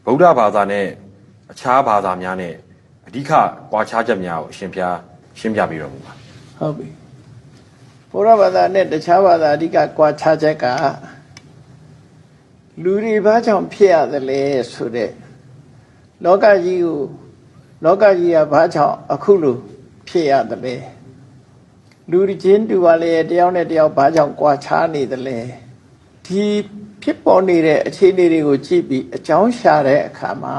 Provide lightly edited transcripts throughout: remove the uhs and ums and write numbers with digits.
ဗုဒ္ဓဘာသာနဲ့အခြားဘာသာများနဲ့အဓိကကွာခြားချက်များကိုအရှင်ဘုရားရှင်းပြပြီးတော်မူပါဟုတ်ပြီဗုဒ္ဓဘာသာနဲ့တခြားဘာသာအဓိကကွာခြားချက်ကလူတွေဘာကြောင့်ဖြစ်ရသလဲဆိုတဲ့လောကကြီးကဘာကြောင့်အခုလိုဖြစ်ရသလဲလူချင်းတူပါလေတယောက်နဲ့တယောက်ဘာကြောင့်ကွာခြားနေသလဲဒီဖြစ်ပေါ်နေတဲ့အခြေအနေတွေကိုကြည့်ပြီးအကြောင်းရှာတဲ့အခါမှာ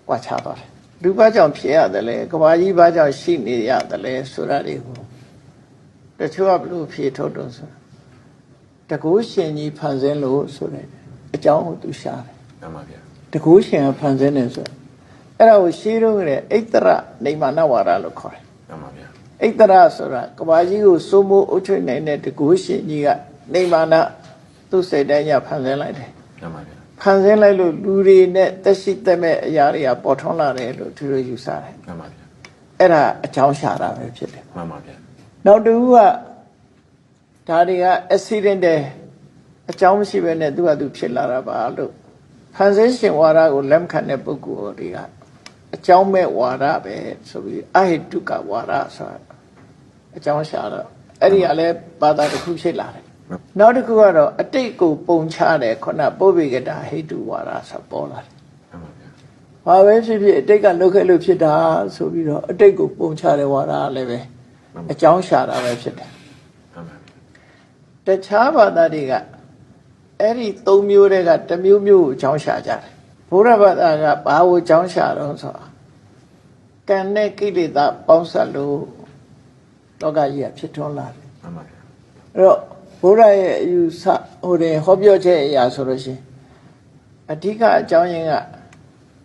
ကွာခြားသွားတယ်လူဘာကြောင့်ဖြစ်ရသလဲကဘာကြီးဘာကြောင့်ရှိနေရသလဲဆိုတာတွေကိုတချို့ကဘလို့ဖြေထုတ်တော့ဆိုတကုရှင်ကြီးဖန်ဆင်းလို့ဆိုတဲ့အကြောင်းကိုသူရှာတယ်မှန်ပါဗျာတကုရှင်ကဖန်ဆင်းတယ်ဆိုအဲ့ဒါကိုရှင်းတော့တဲ့ဣတ္တရနေမာနဝါဒလို့ခေါ်တယ်မှန်ပါဗျာဣတ္တရဆိုတာကဘာကြီးကိုစိုးမိုးအုပ်ချုပ်နိုင်တဲ့တကုရှင်ကြီးကနေမာနသူ့စိတ်တိုင်းညဖန်ဆင်းလိုက်တယ်မှန်ပါဗျာဖန်ဆင်းလိုက်လို့လူတွေနဲ့တက်ရှိတက်မဲ့အရာတွေကပေါ်ထွန်းလာတယ်လို့သူတို့ယူဆတယ်မှန်ပါဗျာအဲ့ဒါအကြောင်းရှာတာပဲဖြစ်တယ်မှန်ပါဗျာနောက်တစ်ခုကဒါတွေက accident တဲ့အကြောင်းမရှိဘဲနဲ့သူ့ဟာသူဖြစ်လာတာပါလို့ဖန်ဆင်းရှင်ဝါဒကိုလက်မခံတဲ့ပုဂ္ဂိုလ်တွေကအကြောင်းမဲ့ဝါဒပဲဆိုပြီးအဟိတုကဝါဒဆိုတာအကြောင်းရှာတော့အဲ့ဒီကလည်းဘာသာတစ်ခုဖြစ်လာတယ်နောက်တစ်ခုကတော့အတိတ်ကိုပုံချတယ်ခုနပုဗ္ဗေကတာဟိတုဝါဒဆိုပေါ်လာတယ်ဘာပဲဖြစ်ဖြစ်အတိတ်ကလုခဲ့လို့ဖြစ်တာဆိုပြီးတော့အတိတ်ကိုပုံချတဲ့ဝါဒလည်းပဲအကြောင်းရှာတာပဲဖြစ်တယ်တခြားဘာသာတွေကအဲ့ဒီ၃မျိုးတည်းကတစ်မျိုးမျိုးကိုအကြောင်းရှာကြတယ်ဘုရားဘာသာကဘာကိုအကြောင်းရှာတော့ဆိုတာကံနဲ့ကိလေသာပေါင်းစပ်လို့လောကကြီးကဖြစ်ထွန်းလာတယ်မှန်ပါဗျာအဲ့တော့ဘုရားရဲ့အယူဆဟိုတယ်ဟောပြောချက်အရာဆိုလို့ရှိရင်အဓိကအကြောင်းရင်းက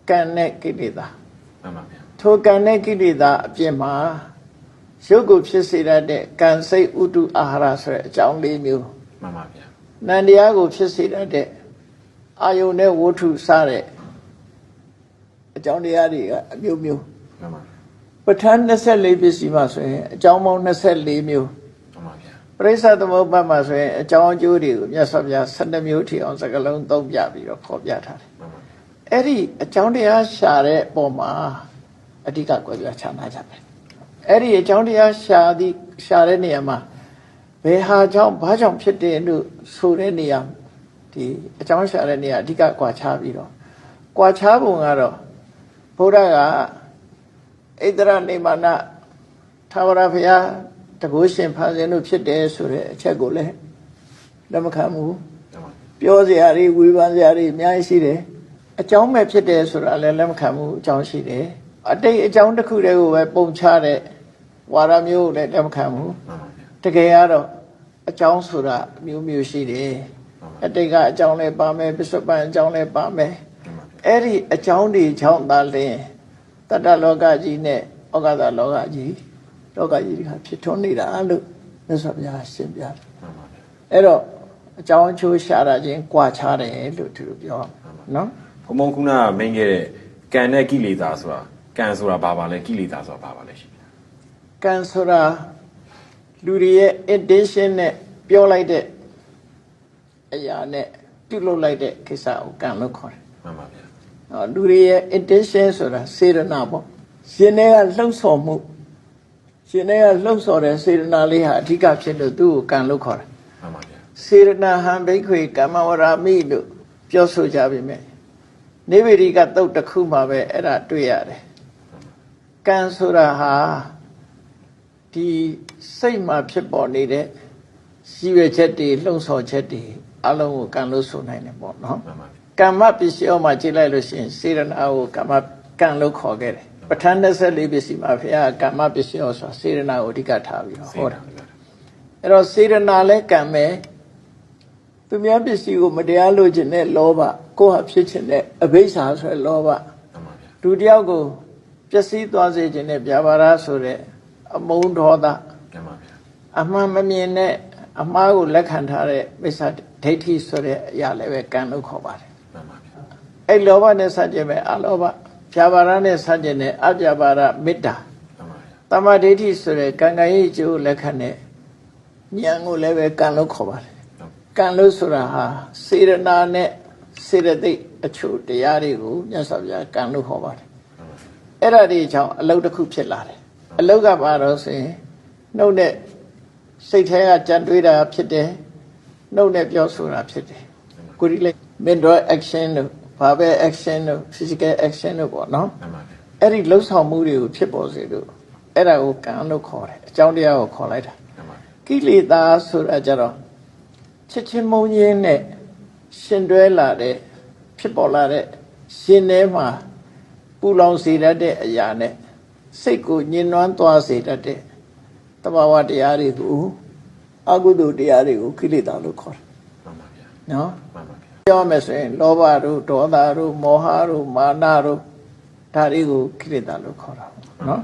ကံနဲ့ကိလေသာမှန်ပါဗျာထိုကံနဲ့ကိလေသာအပြင်မှာရုပ်ကိုဖြစ်စေတတ်တဲ့ကံစိတ်ဥတုအာဟာရဆိုတဲ့အကြောင်း၄မျိုးမှန်ပါဗျာနန္တရားကိုဖြစ်စေတတ်တဲ့အာယုန်နဲ့ဝဋ္ထုစတဲ့အကြောင်းတရားတွေကအမျိုးမျိုးမှန်ပါပဋ္ဌာန်း24ပစ္စည်းမှာဆိုရင်အကြောင်းပေါင်း24မျိုးမှန်ပါဗျာပရိစ္ဆသမုပ္ပါဒ်မှာဆိုရင်အကြောင်းအကျိုးတွေကိုမြတ်စွာဘုရား12မျိုးထိအောင်စကားလုံးသုံးပြပြီးတော့ဖော်ပြထားတယ်အဲ့ဒီအကြောင်းတရားရှာတဲ့ပုံမှာအဓိကကွယ်ပြချနာကြတယ်အဲ့ဒီအကြောင်းတရားရှာတဲ့နေရာမှာဘယ်ဟာကြောင့်ဘာကြောင့်ဖြစ်တယ်လို့ဆိုတဲ့နေရာဒီအကြောင်းရှာတဲ့နေရာအဓိကကွာခြားပြီးတော့ကွာခြားပုံကတော့ဘုရားကဣတရနေမာနသာဝရဘုရားတကုရှင်ဖန်ဆင်းလို့ဖြစ်တယ်ဆိုတဲ့အချက်ကိုလည်းလက်မခံဘူးပြောစရာတွေဝေဖန်စရာတွေအများကြီးရှိတယ်အကြောင်းမဲ့ဖြစ်တယ်ဆိုတာလည်းလက်မခံဘူးအကြောင်းရှိတယ်အတိတ်အကြောင်းတစ်ခုတည်းကိုပဲပုံချတဲ့ဝါဒမျိုးလည်းလက်မခံဘူးတကယ်ကတော့အကြောင်းဆိုတာမျိုးမျိုးရှိတယ်အတိတ်ကအကြောင်းလည်းပါမယ်ပစ္စုပန်အကြောင်းလည်းပါမယ်အဲ့ဒီအကြောင်းတွေကြောင့်သာလျှင်တတ္တလောကကြီးနဲ့ဩဃတလောကကြီးကဖြစ်ထွန်းနေတာလို့မြတ်စွာဘုရားရှင်းပြတယ်အဲ့တော့အကြောင်းအကျိုးရှာတာချင်းကြွားချတယ်လို့သူတို့ပြောနော်ဘုံဘုံခုနကမင်းခဲ့တဲ့ကံနဲ့ကိလေသာဆိုတာကံဆိုတာဘာပါလဲကိလေသာဆိုတာဘာပါလဲရှိကံဆိုတာလူတွေရဲ့ intention နဲ့ပြောလိုက်တဲ့အရာနဲ့ပြုလုပ်လိုက်တဲ့ကိစ္စကိုကံလို့ခေါ်တယ်မှန်ပါဗျာလူတွေရဲ့ intention ဆိုတာစေတနာပေါ့ရှင်တွေကလှုပ်ဆော်မှုရှင်တွေကလှုပ်ဆော်တဲ့စေတနာလေးဟာအဓိကဖြစ်လို့သူ့ကိုကံလို့ခေါ်တယ်မှန်ပါဗျာစေတနာဟံဘိက္ခွေကမ္မဝရာမိလို့ပြောဆိုကြပြီမဲ့နိဗ္ဗေဒိကသုတ်တစ်ခုမှာပဲအဲ့ဒါတွေ့ရတယ်ကံဆိုတာဟာဒီစိတ်မှာဖြစ်ပေါ်နေတဲ့ရည်ရွယ်ချက်တွေလှုံ့ဆော်ချက်တွေအလုံးကိုကံလို့ဆိုနိုင်တယ်ပေါ့နော်ကမ္မပစ္စည်းမှာကြည့်လိုက်လို့ရှိရင်စေတနာကိုကံလို့ခေါ်ခဲ့တယ်ပဋ္ဌာန်း24ပစ္စည်းမှာဘုရားကမ္မပစ္စည်းဆိုတာစေတနာကိုအဓိကထားပြီးဟောတာအဲ့တော့စေတနာလဲကံပဲသူများပစ္စည်းကိုမတရားလို့ခြင်းနဲ့လောဘကိုယ့်ဟာဖြစ်ခြင်းနဲ့အဘိဓ္ဌာဆိုတဲ့လောဘလူတယောက်ကိုပျက်စီးသွားစေခြင်းနဲ့ဗျာပါဒဆိုတဲ့အမုန်းဒေါသအမှန်မမြင်တဲ့အမှားကိုလက်ခံထားတဲ့မိစ္ဆာဒိဋ္ဌိဆိုတဲ့အရာလည်းပဲကံလို့ခေါ်ပါတယ်အဲ့လောဘနဲ့ဆန့်ကျင်မဲ့အလောဘဗျာပါဒနဲ့ဆန့်ကျင်တဲ့အဗျာပါဒမေတ္တာတမ္မာဒိဋ္ဌိဆိုတဲ့ကံကံရဲ့အကျိုးလက်ခံတဲ့ဉာဏ်ကိုလည်းပဲကံလို့ခေါ်ပါတယ်ကံလို့ဆိုတာဟာစေရနာနဲ့စေတသိက် အချို့တရားတွေကိုမြတ်စွာဘုရားကံလို့ဟောပါတယ်အဲ့ဒါတွေကြောင့်အလုတ်တစ်ခုဖြစ်လာတယ်အလုတ်ကပါတော့ဆိုရင်နှုတ်နဲ့စိတ်ထဲကကြံတွေးတာဖြစ်တယ်နှုတ်နဲ့ပြောဆိုတာဖြစ်တယ်ကိုရီလေး mental action တို့ verbal action တို့ physical action တို့ပေါ့နော်အဲ့ဒီလှုပ်ဆောင်မှုတွေကိုဖြစ်ပေါ်စေလို့အဲ့ဒါကိုကံလို့ခေါ်တယ်အကြောင်းတရားကိုခေါ်လိုက်တာကိလေသာဆိုတာကြတော့ချစ်ချင်းမုန်းခြင်းနဲ့ရှင်တွဲလာတဲ့ဖြစ်ပေါ်လာတဲ့ရှင်ထဲမှာပူလောင်စေတတ်တဲ့အရာနဲ့စိတ်ကိုညှဉ်းနှွမ်းသွားစေတတ်တဲ့တဘာဝတရားတွေကိုအကုသိုလ်တရားတွေကိုကိလေသာလို့ခေါ်တယ်မှန်ပါဗျာနော်မှန်ပါဗျာပြောမယ်ဆိုရင်လောဘတို့ဒေါသတို့မောဟတို့မာနတို့ဒါတွေကိုကိလေသာလို့ခေါ်တာနော်